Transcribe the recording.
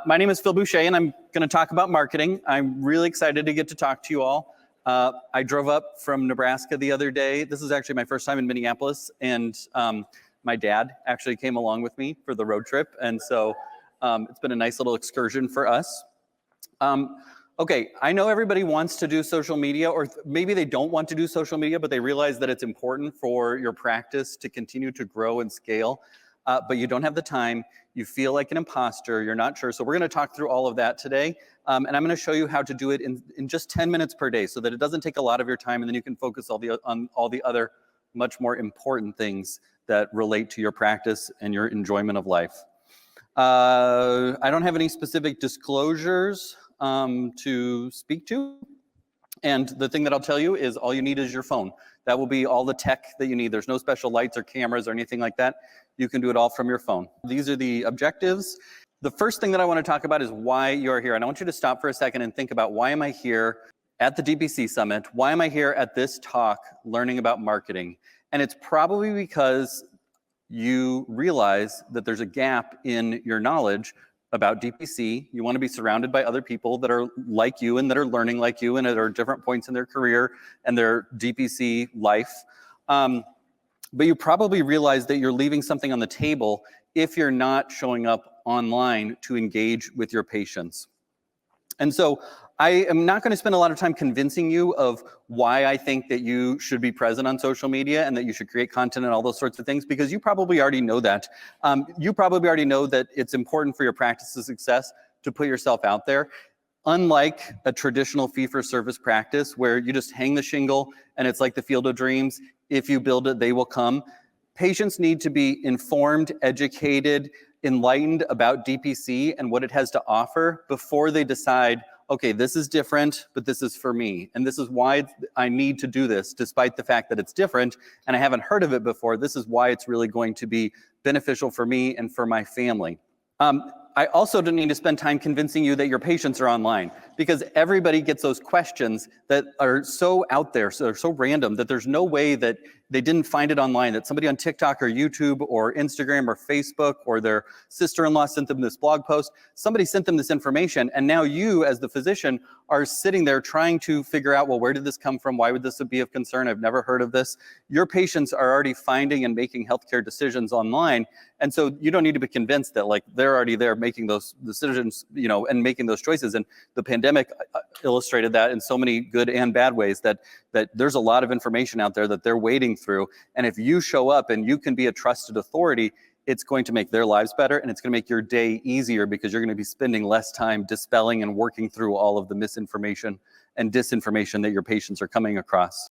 My name is Phil Boucher, and I'm going to talk about marketing. I'm really excited to get to talk to you all. I drove up from Nebraska the other day. This is actually my first time in Minneapolis, and my dad actually came along with me for the road trip, and so it's been a nice little excursion for us. Okay, I know everybody wants to do social media, or maybe they don't want to do social media, but they realize that it's important for your practice to continue to grow and scale, but you don't have the time. You feel like an imposter, you're not sure. So we're gonna talk through all of that today. And I'm gonna show you how to do it in just 10 minutes per day so that it doesn't take a lot of your time, and then you can focus on all the other much more important things that relate to your practice and your enjoyment of life. I don't have any specific disclosures to speak to. And the thing that I'll tell you is all you need is your phone. That will be all the tech that you need. There's no special lights or cameras or anything like that. You can do it all from your phone. These are the objectives. The first thing that I want to talk about is why you're here. And I want you to stop for a second and think about, why am I here at the DPC Summit? Why am I here at this talk learning about marketing? And it's probably because you realize that there's a gap in your knowledge about DPC. You want to be surrounded by other people that are like you and that are learning like you and that are different points in their career and their DPC life. But you probably realize that you're leaving something on the table if you're not showing up online to engage with your patients. And so I am not going to spend a lot of time convincing you of why I think that you should be present on social media and that you should create content and all those sorts of things, because you probably already know that. You probably already know that it's important for your practice's success to put yourself out there. Unlike a traditional fee-for-service practice where you just hang the shingle and it's like the field of dreams, if you build it, they will come. Patients need to be informed, educated, enlightened about DPC and what it has to offer before they decide, okay, this is different, but this is for me. And this is why I need to do this, despite the fact that it's different and I haven't heard of it before. This is why it's really going to be beneficial for me and for my family. I also don't need to spend time convincing you that your patients are online, because everybody gets those questions that are so out there, so they're so random that there's no way that they didn't find it online, that somebody on TikTok or YouTube or Instagram or Facebook or their sister-in-law sent them this blog post. Somebody sent them this information, and now you as the physician are sitting there trying to figure out, well, where did this come from? Why would this be of concern? I've never heard of this. Your patients are already finding and making healthcare decisions online, and so you don't need to be convinced that, like, they're already there making those decisions, you know, and making those choices. And the pandemic illustrated that in so many good and bad ways, that there's a lot of information out there that they're wading through. And if you show up and you can be a trusted authority, it's going to make their lives better, and it's going to make your day easier, because you're going to be spending less time dispelling and working through all of the misinformation and disinformation that your patients are coming across.